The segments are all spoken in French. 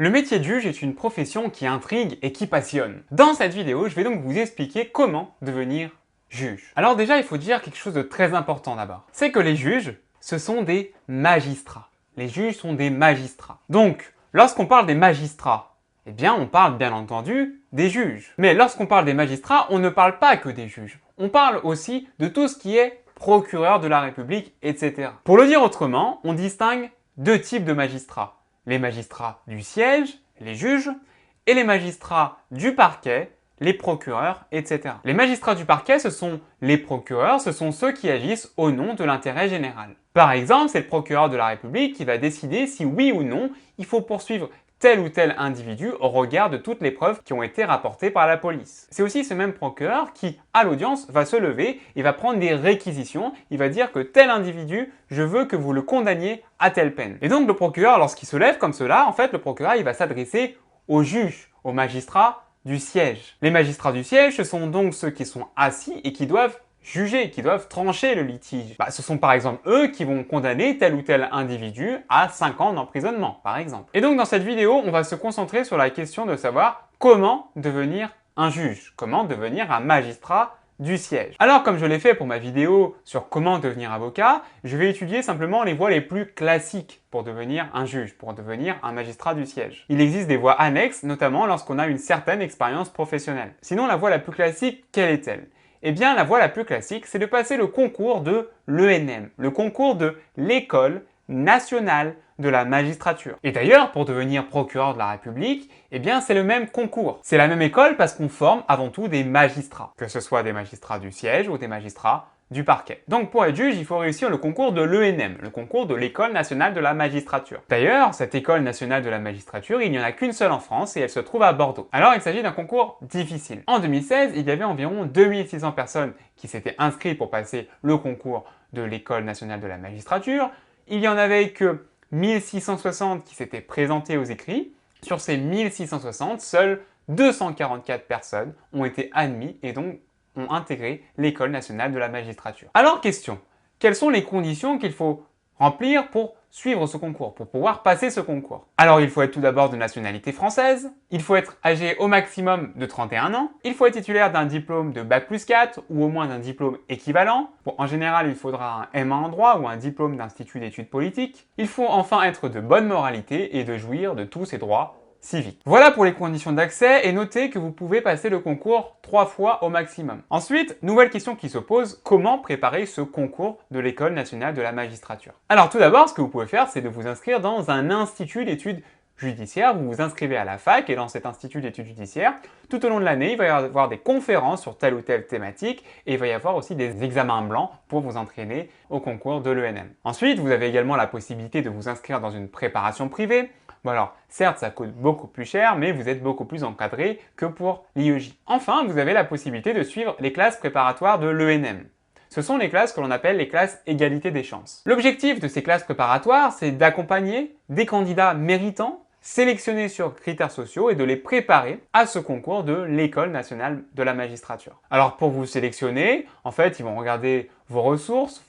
Le métier de juge est une profession qui intrigue et qui passionne. Dans cette vidéo, je vais donc vous expliquer comment devenir juge. Alors déjà, il faut dire quelque chose de très important d'abord. C'est que les juges, ce sont des magistrats. Les juges sont des magistrats. Donc, lorsqu'on parle des magistrats, eh bien, on parle bien entendu des juges. Mais lorsqu'on parle des magistrats, on ne parle pas que des juges. On parle aussi de tout ce qui est procureur de la République, etc. Pour le dire autrement, on distingue deux types de magistrats. Les magistrats du siège, les juges, et les magistrats du parquet, les procureurs, etc. Les magistrats du parquet, ce sont les procureurs, ce sont ceux qui agissent au nom de l'intérêt général. Par exemple, c'est le procureur de la République qui va décider si oui ou non il faut poursuivre tel ou tel individu au regard de toutes les preuves qui ont été rapportées par la police. C'est aussi ce même procureur qui, à l'audience, va se lever et va prendre des réquisitions. Il va dire que tel individu, je veux que vous le condamniez à telle peine. Et donc le procureur, lorsqu'il se lève comme cela, en fait, le procureur, il va s'adresser aux juges, aux magistrats du siège. Les magistrats du siège, ce sont donc ceux qui sont assis et qui doivent juger, qui doivent trancher le litige. Ce sont par exemple eux qui vont condamner tel ou tel individu à 5 ans d'emprisonnement, par exemple. Et donc dans cette vidéo, on va se concentrer sur la question de savoir comment devenir un juge, comment devenir un magistrat du siège. Alors comme je l'ai fait pour ma vidéo sur comment devenir avocat, je vais étudier simplement les voies les plus classiques pour devenir un juge, pour devenir un magistrat du siège. Il existe des voies annexes, notamment lorsqu'on a une certaine expérience professionnelle. Sinon, la voie la plus classique, quelle est-elle ? Eh bien, la voie la plus classique, c'est de passer le concours de l'ENM, le concours de l'École nationale de la magistrature. Et d'ailleurs, pour devenir procureur de la République, eh bien, c'est le même concours. C'est la même école parce qu'on forme avant tout des magistrats, que ce soit des magistrats du siège ou des magistrats du parquet. Donc pour être juge, il faut réussir le concours de l'ENM, le concours de l'École nationale de la magistrature. D'ailleurs, cette École nationale de la magistrature, il n'y en a qu'une seule en France et elle se trouve à Bordeaux. Alors il s'agit d'un concours difficile. En 2016, il y avait environ 2600 personnes qui s'étaient inscrites pour passer le concours de l'École nationale de la magistrature. Il y en avait que 1660 qui s'étaient présentées aux écrits. Sur ces 1660, seules 244 personnes ont été admises et donc ont intégré l'École nationale de la magistrature. Alors question, quelles sont les conditions qu'il faut remplir pour suivre ce concours, pour pouvoir passer ce concours? Alors il faut être tout d'abord de nationalité française, il faut être âgé au maximum de 31 ans, il faut être titulaire d'un diplôme de Bac+4 ou au moins d'un diplôme équivalent. Bon, en général, il faudra un M1 en droit ou un diplôme d'Institut d'études politiques. Il faut enfin être de bonne moralité et de jouir de tous ses droits civique. Voilà pour les conditions d'accès et notez que vous pouvez passer le concours 3 fois au maximum. Ensuite, nouvelle question qui se pose, comment préparer ce concours de l'École nationale de la magistrature? Alors tout d'abord, ce que vous pouvez faire, c'est de vous inscrire dans un institut d'études judiciaires. Vous vous inscrivez à la fac et dans cet institut d'études judiciaires, tout au long de l'année, il va y avoir des conférences sur telle ou telle thématique et il va y avoir aussi des examens blancs pour vous entraîner au concours de l'ENM. Ensuite, vous avez également la possibilité de vous inscrire dans une préparation privée. Bon alors, certes, ça coûte beaucoup plus cher, mais vous êtes beaucoup plus encadré que pour l'IEJ. Enfin, vous avez la possibilité de suivre les classes préparatoires de l'ENM. Ce sont les classes que l'on appelle les classes égalité des chances. L'objectif de ces classes préparatoires, c'est d'accompagner des candidats méritants, sélectionnés sur critères sociaux et de les préparer à ce concours de l'École nationale de la magistrature. Alors pour vous sélectionner, en fait, ils vont regarder vos ressources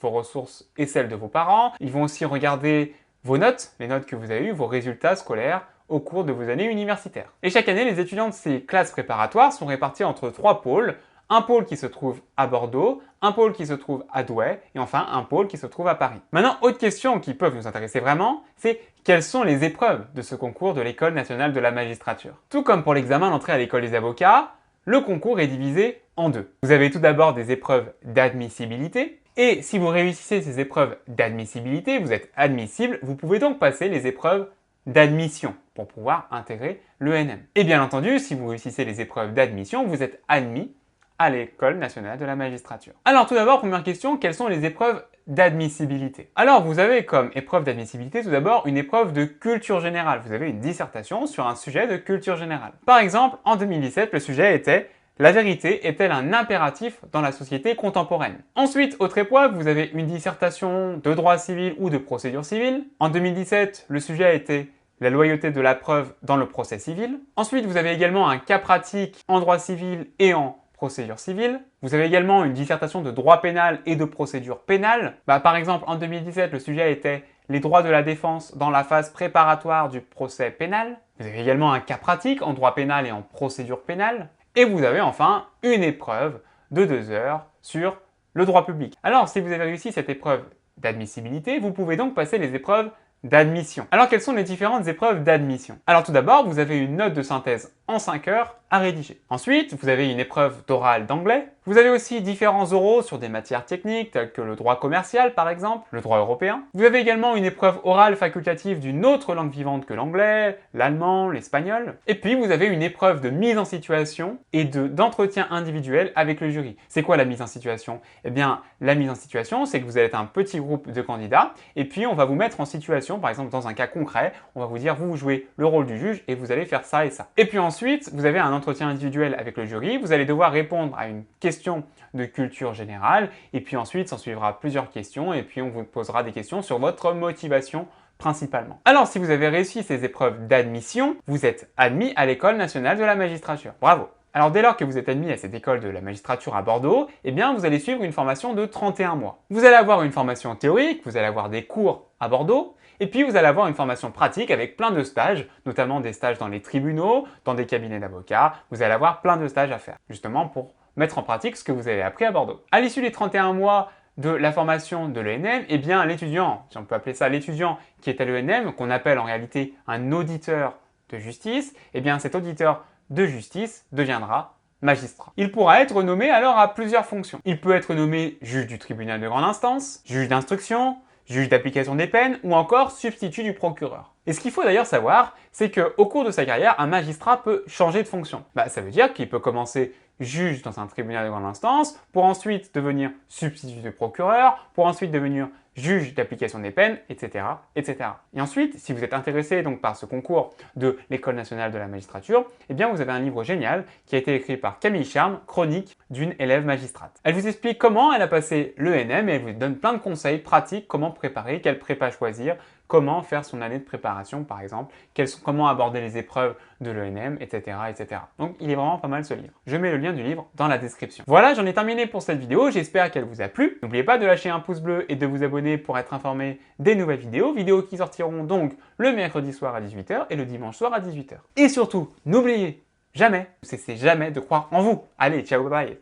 et celles de vos parents. Ils vont aussi regarder vos notes, les notes que vous avez eues, vos résultats scolaires au cours de vos années universitaires. Et chaque année, les étudiants de ces classes préparatoires sont répartis entre 3 pôles. Un pôle qui se trouve à Bordeaux, un pôle qui se trouve à Douai et enfin un pôle qui se trouve à Paris. Maintenant, autre question qui peuvent nous intéresser vraiment, c'est quelles sont les épreuves de ce concours de l'École nationale de la magistrature? Tout comme pour l'examen d'entrée à l'école des avocats, le concours est divisé en deux. Vous avez tout d'abord des épreuves d'admissibilité. Et si vous réussissez ces épreuves d'admissibilité, vous êtes admissible, vous pouvez donc passer les épreuves d'admission pour pouvoir intégrer l'ENM. Et bien entendu, si vous réussissez les épreuves d'admission, vous êtes admis à l'École nationale de la magistrature. Alors tout d'abord, première question, quelles sont les épreuves d'admissibilité? Alors vous avez comme épreuve d'admissibilité tout d'abord une épreuve de culture générale. Vous avez une dissertation sur un sujet de culture générale. Par exemple, en 2017, le sujet était la vérité est-elle un impératif dans la société contemporaine? Ensuite, autre épreuve, vous avez une dissertation de droit civil ou de procédure civile. En 2017, le sujet était la loyauté de la preuve dans le procès civil. Ensuite, vous avez également un cas pratique en droit civil et en procédure civile. Vous avez également une dissertation de droit pénal et de procédure pénale. Par exemple, en 2017, le sujet était les droits de la défense dans la phase préparatoire du procès pénal. Vous avez également un cas pratique en droit pénal et en procédure pénale. Et vous avez enfin une épreuve de 2 heures sur le droit public. Alors, si vous avez réussi cette épreuve d'admissibilité, vous pouvez donc passer les épreuves d'admission. Alors, quelles sont les différentes épreuves d'admission? Alors, tout d'abord, vous avez une note de synthèse en 5 heures à rédiger. Ensuite, vous avez une épreuve d'oral d'anglais. Vous avez aussi différents oraux sur des matières techniques telles que le droit commercial par exemple, le droit européen. Vous avez également une épreuve orale facultative d'une autre langue vivante que l'anglais, l'allemand, l'espagnol. Et puis vous avez une épreuve de mise en situation et d'entretien individuel avec le jury. C'est quoi la mise en situation? Eh bien, la mise en situation, c'est que vous êtes un petit groupe de candidats et puis on va vous mettre en situation, par exemple dans un cas concret, on va vous dire vous jouez le rôle du juge et vous allez faire ça et ça. Et puis ensuite, vous avez un entretien individuel avec le jury, vous allez devoir répondre à une question de culture générale et puis ensuite s'en suivra plusieurs questions et puis on vous posera des questions sur votre motivation principalement. Alors si vous avez réussi ces épreuves d'admission, vous êtes admis à l'École nationale de la magistrature. Bravo! Alors dès lors que vous êtes admis à cette école de la magistrature à Bordeaux, eh bien vous allez suivre une formation de 31 mois. Vous allez avoir une formation théorique, vous allez avoir des cours à Bordeaux, et puis vous allez avoir une formation pratique avec plein de stages, notamment des stages dans les tribunaux, dans des cabinets d'avocats, vous allez avoir plein de stages à faire, justement pour mettre en pratique ce que vous avez appris à Bordeaux. À l'issue des 31 mois de la formation de l'ENM, eh bien l'étudiant, si on peut appeler ça l'étudiant qui est à l'ENM, qu'on appelle en réalité un auditeur de justice, eh bien cet auditeur de justice deviendra magistrat. Il pourra être nommé alors à plusieurs fonctions. Il peut être nommé juge du tribunal de grande instance, juge d'instruction, juge d'application des peines ou encore substitut du procureur. Et ce qu'il faut d'ailleurs savoir, c'est qu'au cours de sa carrière, un magistrat peut changer de fonction. Ça veut dire qu'il peut commencer juge dans un tribunal de grande instance, pour ensuite devenir substitut de procureur, pour ensuite devenir juge d'application des peines, etc., etc. Et ensuite, si vous êtes intéressé donc par ce concours de l'École nationale de la magistrature, eh bien vous avez un livre génial qui a été écrit par Camille Charme, Chronique d'une élève magistrate. Elle vous explique comment elle a passé l'ENM et elle vous donne plein de conseils pratiques, comment préparer, quelle prépa choisir, comment faire son année de préparation par exemple, comment aborder les épreuves de l'ENM, etc., etc. Donc il est vraiment pas mal ce livre. Je mets le lien du livre dans la description. Voilà, j'en ai terminé pour cette vidéo, j'espère qu'elle vous a plu. N'oubliez pas de lâcher un pouce bleu et de vous abonner pour être informé des nouvelles vidéos qui sortiront donc le mercredi soir à 18 h et le dimanche soir à 18 h. Et surtout, n'oubliez jamais, ne cessez jamais de croire en vous. Allez, ciao, bye!